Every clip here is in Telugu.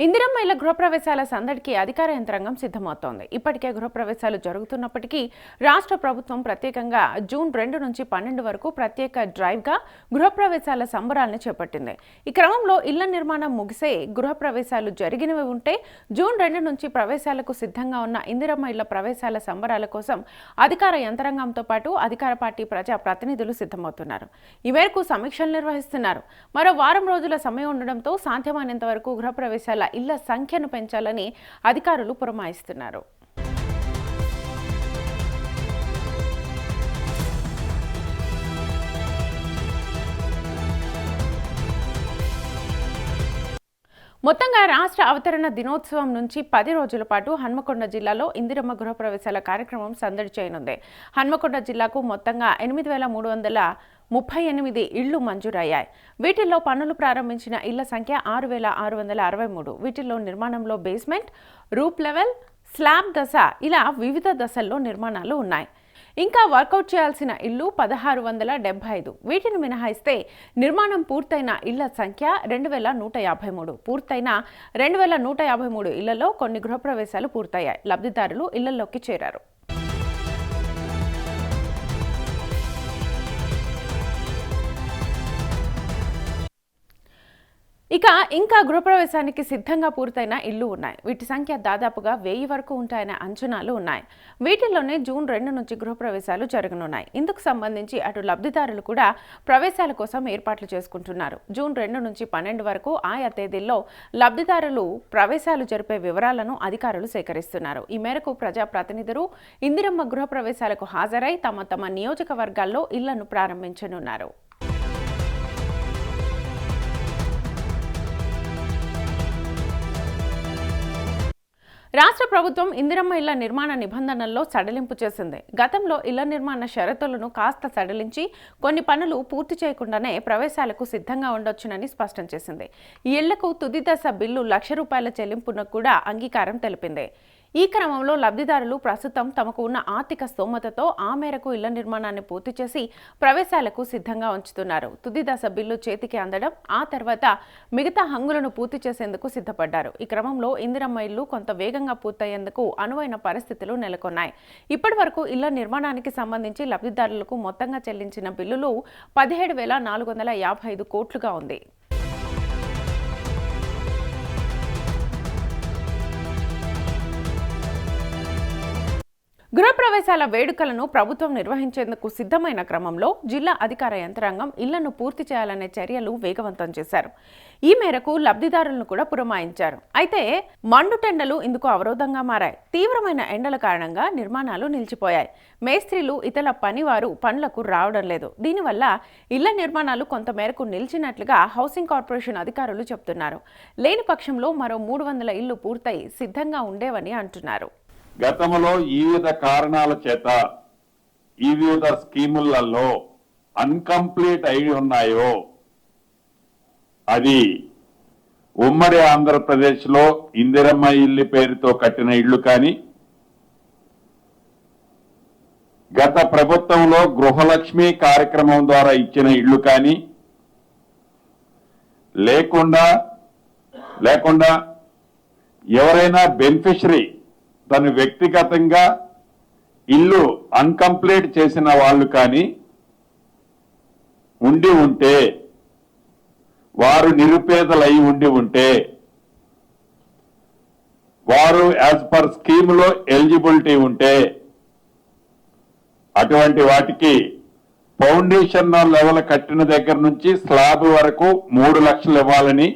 ఇందిరమ్మ ఇళ్ల గృహప్రవేశాల సందడికి అధికార యంత్రాంగం సిద్ధమవుతోంది. ఇప్పటికే గృహప్రవేశాలు జరుగుతున్నప్పటికీ రాష్ట్ర ప్రభుత్వం ప్రత్యేకంగా జూన్ 2 నుంచి 12 వరకు ప్రత్యేక డ్రైవ్గా గృహప్రవేశాల సంబరాలను చేపట్టింది. ఈ క్రమంలో ఇళ్ల నిర్మాణం ముగిసే గృహప్రవేశాలు జరిగినవి ఉంటే జూన్ 2 నుంచి ప్రవేశాలకు సిద్ధంగా ఉన్న ఇందిరమ్మ ఇళ్ల ప్రవేశాల సంబరాల కోసం అధికార యంత్రాంగంతో పాటు అధికార పార్టీ ప్రజా ప్రతినిధులు సిద్ధమవుతున్నారు. ఈ మేరకు సమీక్షలు నిర్వహిస్తున్నారు. మరో వారం రోజుల సమయం ఉండడంతో సాధ్యమైనంత వరకు గృహప్రవేశాల ఇళ్ల సంఖ్యను పెంచాలని అధికారులు పురమాయిస్తున్నారు. మొత్తంగా రాష్ట్ర అవతరణ దినోత్సవం నుంచి 10 రోజుల పాటు హన్మకొండ జిల్లాలో ఇందిరమ్మ గృహప్రవేశాల కార్యక్రమం సందడి చేయనుంది. హన్మకొండ జిల్లాకు మొత్తంగా 8,338 ఇళ్లు మంజూరయ్యాయి. వీటిల్లో పనులు ప్రారంభించిన ఇళ్ల సంఖ్య 6,663. వీటిల్లో నిర్మాణంలో బేస్మెంట్, రూప్ లెవెల్, స్లాబ్ దశ ఇలా వివిధ దశల్లో నిర్మాణాలు ఉన్నాయి. ఇంకా వర్కౌట్ చేయాల్సిన ఇళ్లు 1,675. వీటిని మినహాయిస్తే నిర్మాణం పూర్తయిన ఇళ్ల సంఖ్య 2,153. పూర్తయిన 2,153 ఇళ్లలో కొన్ని గృహప్రవేశాలు పూర్తయ్యాయి. లబ్ధిదారులు ఇళ్లలోకి చేరారు. ఇంకా గృహప్రవేశానికి సిద్ధంగా పూర్తయిన ఇళ్లు ఉన్నాయి. వీటి సంఖ్య దాదాపుగా 1000 వరకు ఉంటాయనే అంచనాలు ఉన్నాయి. వీటిల్లోనే జూన్ 2 నుంచి గృహప్రవేశాలు జరగనున్నాయి. ఇందుకు సంబంధించి అటు లబ్ధిదారులు కూడా ప్రవేశాల కోసం ఏర్పాట్లు చేసుకుంటున్నారు. జూన్ 2 నుంచి 12 వరకు ఆయా తేదీల్లో లబ్ధిదారులు ప్రవేశాలు జరిపే వివరాలను అధికారులు సేకరిస్తున్నారు. ఈ మేరకు ప్రజా ప్రతినిధులు ఇందిరమ్మ గృహప్రవేశాలకు హాజరై తమ నియోజకవర్గాల్లో ఇళ్లను ప్రారంభించనున్నారు. రాష్ట్ర ప్రభుత్వం ఇందిరమ్మ ఇళ్ల నిర్మాణ నిబంధనల్లో సడలింపు చేసింది. గతంలో ఇళ్ల నిర్మాణ షరతులను కాస్త సడలించి కొన్ని పనులు పూర్తి చేయకుండానే ప్రవేశాలకు సిద్ధంగా ఉండొచ్చునని స్పష్టం చేసింది. ఈ ఇళ్లకు తుది దశ బిల్లు ₹1,00,000 చెల్లింపునకు కూడా అంగీకారం తెలిపింది. ఈ క్రమంలో లబ్ధిదారులు ప్రస్తుతం తమకు ఉన్న ఆర్థిక స్తోమతతో ఆ మేరకు ఇళ్ల నిర్మాణాన్ని పూర్తి చేసి ప్రవేశాలకు సిద్ధంగా ఉంచుతున్నారు. తుది దశ బిల్లు చేతికి అందడం, ఆ తర్వాత మిగతా హంగులను పూర్తి చేసేందుకు సిద్ధపడ్డారు. ఈ క్రమంలో ఇందిరమ్మ ఇళ్లు కొంత వేగంగా పూర్తయ్యేందుకు అనువైన పరిస్థితులు నెలకొన్నాయి. ఇప్పటి వరకు ఇళ్ల నిర్మాణానికి సంబంధించి లబ్ధిదారులకు మొత్తంగా చెల్లించిన బిల్లులు 17,455 కోట్లుగా ఉంది. గృహప్రవేశాల వేడుకలను ప్రభుత్వం నిర్వహించేందుకు సిద్ధమైన క్రమంలో జిల్లా అధికార యంత్రాంగం ఇళ్లను పూర్తి చేయాలనే చర్యలు వేగవంతం చేశారు. ఈ మేరకు లబ్ధిదారులను కూడా పురమాయించారు. అయితే మండుటెండలు ఇందుకు అవరోధంగా మారాయి. తీవ్రమైన ఎండల కారణంగా నిర్మాణాలు నిలిచిపోయాయి. మేస్త్రీలు ఇతర పనివారు పనులకు రావడం లేదు. దీనివల్ల ఇళ్ల నిర్మాణాలు కొంతమేరకు నిలిచినట్లుగా హౌసింగ్ కార్పొరేషన్ అధికారులు చెబుతున్నారు. లేని పక్షంలో మరో 300 ఇళ్లు పూర్తయి సిద్ధంగా ఉండేవని అంటున్నారు. గతంలో ఈ వివిధ కారణాల చేత ఈ వివిధ స్కీములలో అన్కంప్లీట్ అయి ఉన్నాయో అది ఉమ్మడి ఆంధ్రప్రదేశ్లో ఇందిరమ్మ ఇల్లు పేరుతో కట్టిన ఇళ్లు కానీ, గత ప్రభుత్వంలో గృహలక్ష్మి కార్యక్రమం ద్వారా ఇచ్చిన ఇళ్లు కానీ, లేకుండా ఎవరైనా బెనిఫిషరీ తను వ్యక్తిగతంగా ఇల్లు అన్కంప్లీట్ చేసిన వాళ్ళు కానీ ఉంటే, వారు నిరుపేదలై ఉంటే, వారు యాజ్ పర్ స్కీమ్లో ఎలిజిబిలిటీ ఉంటే అటువంటి వాటికి ఫౌండేషన్ లెవెల్ కట్టిన దగ్గర నుంచి స్లాబ్ వరకు 3 లక్షలు ఇవ్వాలని,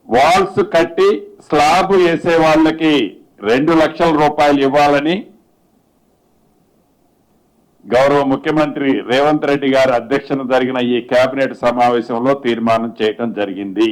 వాల్స్ కట్టి స్లాబ్ వేసే వాళ్ళకి 2 లక్షల రూపాయలు ఇవ్వాలని గౌరవ ముఖ్యమంత్రి రేవంత్ రెడ్డి గారి అధ్యక్షతన జరిగిన ఈ కేబినెట్ సమావేశంలో తీర్మానం చేయడం జరిగింది.